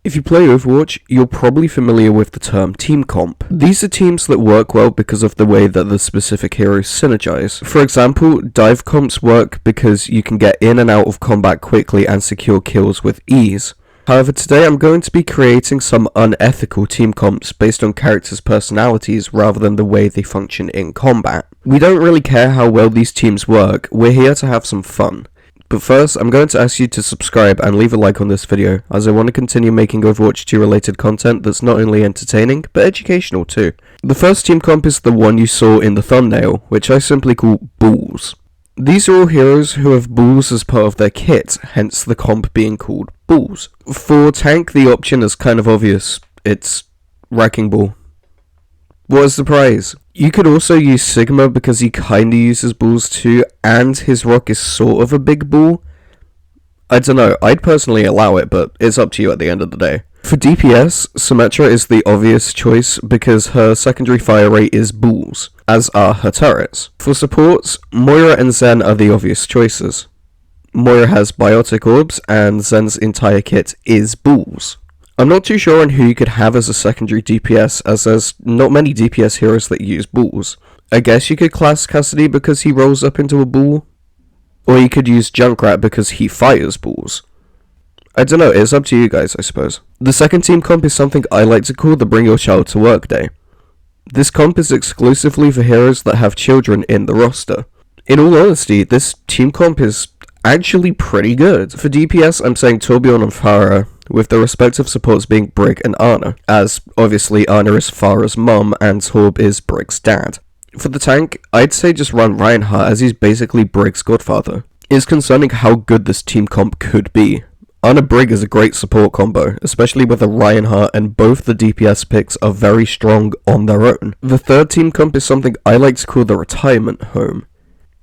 If you play Overwatch, you're probably familiar with the term team comp. These are teams that work well because of the way that the specific heroes synergise. For example, dive comps work because you can get in and out of combat quickly and secure kills with ease. However, today I'm going to be creating some unethical team comps based on characters' personalities rather than the way they function in combat. We don't really care how well these teams work, we're here to have some fun. But first, I'm going to ask you to subscribe and leave a like on this video, as I want to continue making Overwatch 2 related content that's not only entertaining, but educational too. The first team comp is the one you saw in the thumbnail, which I simply call Bulls. These are all heroes who have Bulls as part of their kit, hence the comp being called Bulls. For tank, the option is kind of obvious, it's Wrecking Ball. What a surprise! You could also use Sigma because he kinda uses balls too, and his rock is sort of a big ball. I don't know, I'd personally allow it, but it's up to you at the end of the day. For DPS, Symmetra is the obvious choice because her secondary fire rate is balls, as are her turrets. For supports, Moira and Zen are the obvious choices. Moira has biotic orbs, and Zen's entire kit is balls. I'm not too sure on who you could have as a secondary DPS, as there's not many DPS heroes that use balls. I guess you could class Cassidy because he rolls up into a ball, or you could use Junkrat because he fires balls. I don't know, it's up to you guys, I suppose. The second team comp is something I like to call the Bring Your Child to Work Day. This comp is exclusively for heroes that have children in the roster. In all honesty, this team comp is actually pretty good. For DPS, I'm saying Torbjorn and Farah, with the respective supports being Brig and Ana, as obviously Ana is Farah's mum and Torb is Brig's dad. For the tank, I'd say just run Reinhardt as he's basically Brig's godfather. It's concerning how good this team comp could be. Ana Brig is a great support combo, especially with a Reinhardt, and both the DPS picks are very strong on their own. The third team comp is something I like to call the Retirement Home.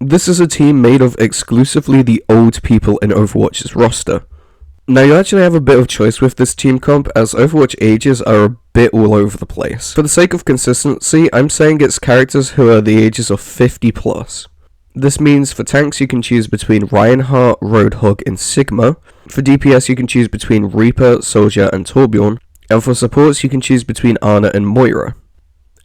This is a team made of exclusively the old people in Overwatch's roster. Now you actually have a bit of choice with this team comp, as Overwatch ages are a bit all over the place. For the sake of consistency, I'm saying it's characters who are the ages of 50 plus. This means for tanks you can choose between Reinhardt, Roadhog and Sigma. For DPS you can choose between Reaper, Soldier and Torbjorn. And for supports you can choose between Ana and Moira.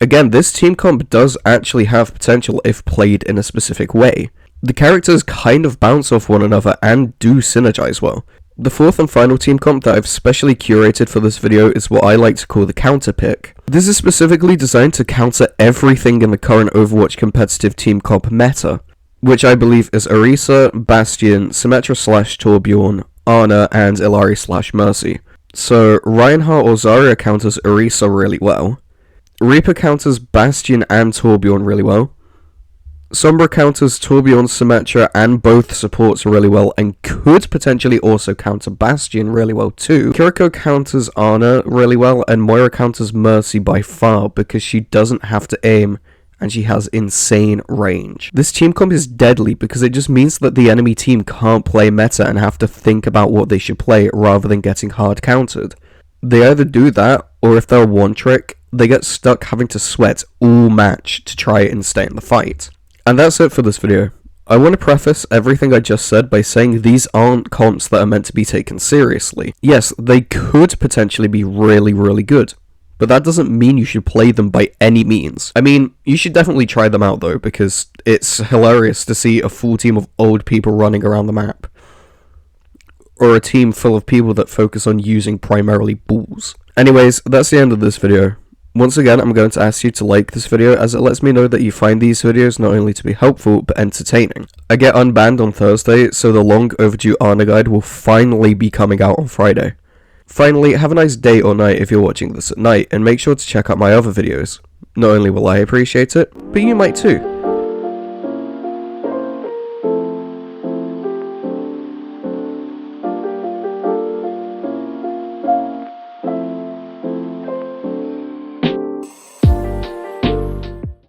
Again, this team comp does actually have potential if played in a specific way. The characters kind of bounce off one another and do synergize well. The fourth and final team comp that I've specially curated for this video is what I like to call the counter pick. This is specifically designed to counter everything in the current Overwatch competitive team comp meta, which I believe is Orisa, Bastion, Symmetra / Torbjorn, Ana, and Illari / Mercy. So Reinhardt or Zarya counters Orisa really well. Reaper counters Bastion and Torbjorn really well. Sombra counters Torbjorn, Symmetra, and both supports really well, and could potentially also counter Bastion really well too. KarQ counters Ana really well, and Moira counters Mercy by far because she doesn't have to aim and she has insane range. This team comp is deadly because it just means that the enemy team can't play meta and have to think about what they should play rather than getting hard countered. They either do that, or if they're one trick, they get stuck having to sweat all match to try and stay in the fight. And that's it for this video. I want to preface everything I just said by saying these aren't comps that are meant to be taken seriously. Yes, they could potentially be really, really good, but that doesn't mean you should play them by any means. I mean, you should definitely try them out though, because it's hilarious to see a full team of old people running around the map. Or a team full of people that focus on using primarily balls. Anyways, that's the end of this video. Once again, I'm going to ask you to like this video, as it lets me know that you find these videos not only to be helpful, but entertaining. I get unbanned on Thursday, so the long overdue Ana guide will finally be coming out on Friday. Finally, have a nice day or night if you're watching this at night, and make sure to check out my other videos. Not only will I appreciate it, but you might too.